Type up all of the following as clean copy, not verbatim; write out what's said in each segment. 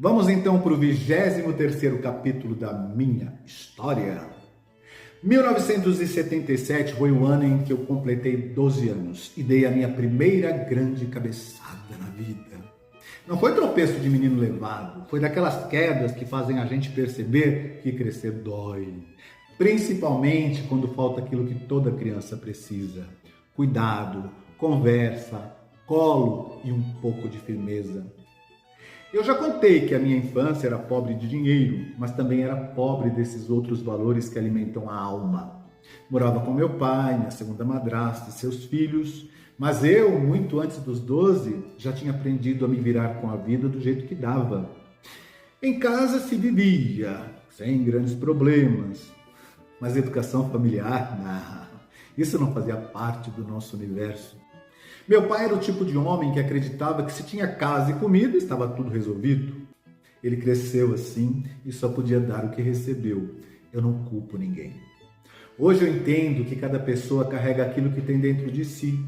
Vamos então para o 23º capítulo da minha história. 1977 foi o ano em que eu completei 12 anos e dei a minha primeira grande cabeçada na vida. Não foi tropeço de menino levado, foi daquelas quedas que fazem a gente perceber que crescer dói. Principalmente quando falta aquilo que toda criança precisa: cuidado, conversa, colo e um pouco de firmeza. Eu já contei que a minha infância era pobre de dinheiro, mas também era pobre desses outros valores que alimentam a alma. Morava com meu pai, minha segunda madrasta e seus filhos, mas eu, muito antes dos 12, já tinha aprendido a me virar com a vida do jeito que dava. Em casa se vivia, sem grandes problemas, mas educação familiar, não, isso não fazia parte do nosso universo. Meu pai era o tipo de homem que acreditava que se tinha casa e comida, estava tudo resolvido. Ele cresceu assim e só podia dar o que recebeu. Eu não culpo ninguém. Hoje eu entendo que cada pessoa carrega aquilo que tem dentro de si.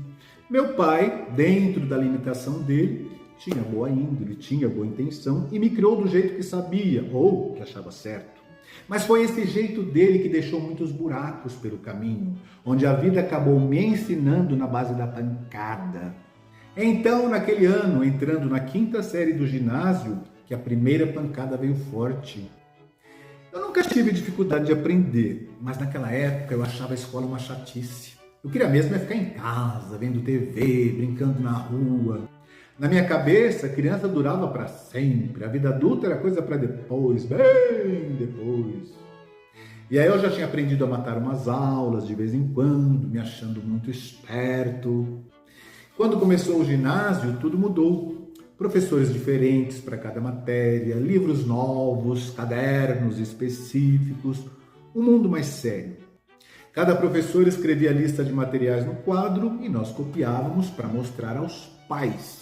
Meu pai, dentro da limitação dele, tinha boa índole, tinha boa intenção e me criou do jeito que sabia ou que achava certo. Mas foi esse jeito dele que deixou muitos buracos pelo caminho, onde a vida acabou me ensinando na base da pancada. Então, naquele ano, entrando na 5ª série do ginásio, que a primeira pancada veio forte. Eu nunca tive dificuldade de aprender, mas naquela época eu achava a escola uma chatice. Eu queria mesmo ficar em casa, vendo TV, brincando na rua. Na minha cabeça, a criança durava para sempre, a vida adulta era coisa para depois, bem depois. E aí eu já tinha aprendido a matar umas aulas de vez em quando, me achando muito esperto. Quando começou o ginásio, tudo mudou. Professores diferentes para cada matéria, livros novos, cadernos específicos, um mundo mais sério. Cada professor escrevia a lista de materiais no quadro e nós copiávamos para mostrar aos pais.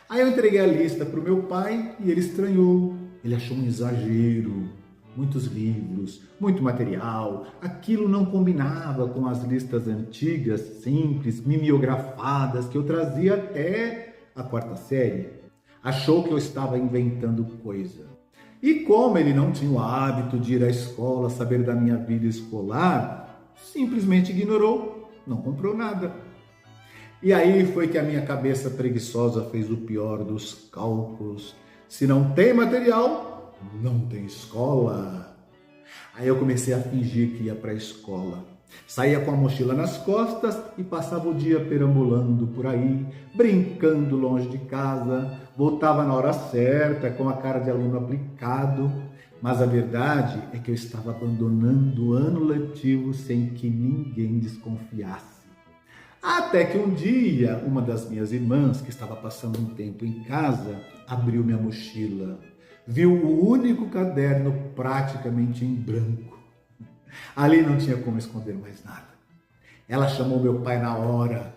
Aí eu entreguei a lista para o meu pai e ele estranhou. Ele achou um exagero, muitos livros, muito material. Aquilo não combinava com as listas antigas, simples, mimeografadas que eu trazia até a 4ª série. Achou que eu estava inventando coisa. E como ele não tinha o hábito de ir à escola, saber da minha vida escolar, simplesmente ignorou, não comprou nada. E aí foi que a minha cabeça preguiçosa fez o pior dos cálculos. Se não tem material, não tem escola. Aí eu comecei a fingir que ia para a escola. Saía com a mochila nas costas e passava o dia perambulando por aí, brincando longe de casa. Voltava na hora certa, com a cara de aluno aplicado. Mas a verdade é que eu estava abandonando o ano letivo sem que ninguém desconfiasse. Até que um dia, uma das minhas irmãs, que estava passando um tempo em casa, abriu minha mochila. Viu o único caderno praticamente em branco. Ali não tinha como esconder mais nada. Ela chamou meu pai na hora.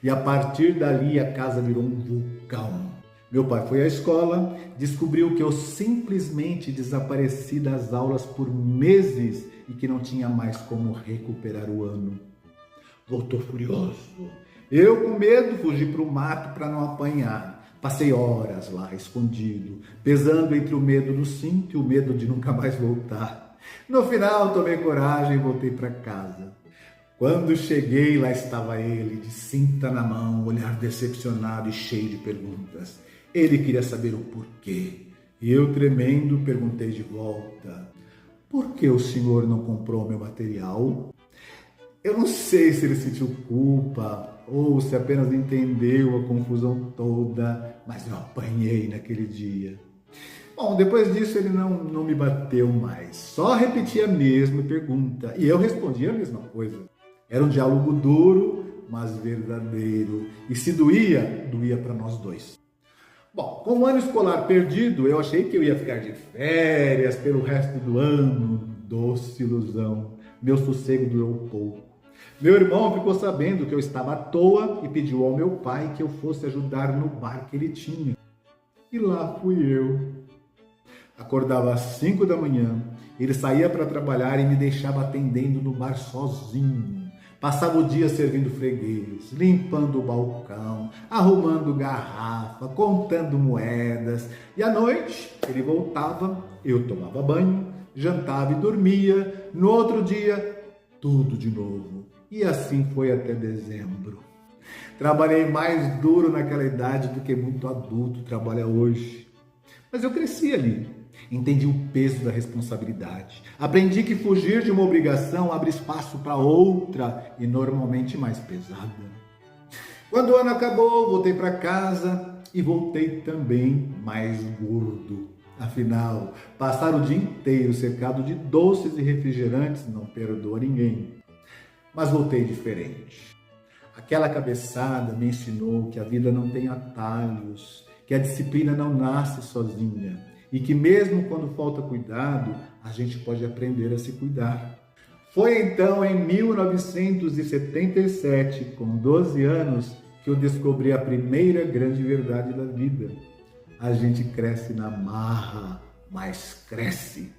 E a partir dali a casa virou um vulcão. Meu pai foi à escola, descobriu que eu simplesmente desapareci das aulas por meses e que não tinha mais como recuperar o ano. Voltou furioso. Eu, com medo, fugi para o mato para não apanhar. Passei horas lá, escondido, pesando entre o medo do cinto e o medo de nunca mais voltar. No final, tomei coragem e voltei para casa. Quando cheguei, lá estava ele, de cinta na mão, olhar decepcionado e cheio de perguntas. Ele queria saber o porquê. E eu, tremendo, perguntei de volta: por que o senhor não comprou meu material? Eu não sei se ele sentiu culpa ou se apenas entendeu a confusão toda, mas eu apanhei naquele dia. Bom, depois disso ele não me bateu mais, só repetia a mesma pergunta e eu respondia a mesma coisa. Era um diálogo duro, mas verdadeiro, e se doía, doía para nós dois. Bom, com o ano escolar perdido, eu achei que eu ia ficar de férias pelo resto do ano. Doce ilusão, meu sossego durou pouco. Meu irmão ficou sabendo que eu estava à toa e pediu ao meu pai que eu fosse ajudar no bar que ele tinha. E lá fui eu. Acordava às 5 da manhã, ele saía para trabalhar e me deixava atendendo no bar sozinho. Passava o dia servindo freguês, limpando o balcão, arrumando garrafa, contando moedas. E à noite ele voltava, eu tomava banho, jantava e dormia. No outro dia, tudo de novo. E assim foi até dezembro. Trabalhei mais duro naquela idade do que muito adulto trabalha hoje. Mas eu cresci ali. Entendi o peso da responsabilidade. Aprendi que fugir de uma obrigação abre espaço para outra e normalmente mais pesada. Quando o ano acabou, voltei para casa e voltei também mais gordo. Afinal, passar o dia inteiro cercado de doces e refrigerantes não perdoa ninguém. Mas voltei diferente. Aquela cabeçada me ensinou que a vida não tem atalhos, que a disciplina não nasce sozinha. E que mesmo quando falta cuidado, a gente pode aprender a se cuidar. Foi então em 1977, com 12 anos, que eu descobri a primeira grande verdade da vida. A gente cresce na marra, mas cresce.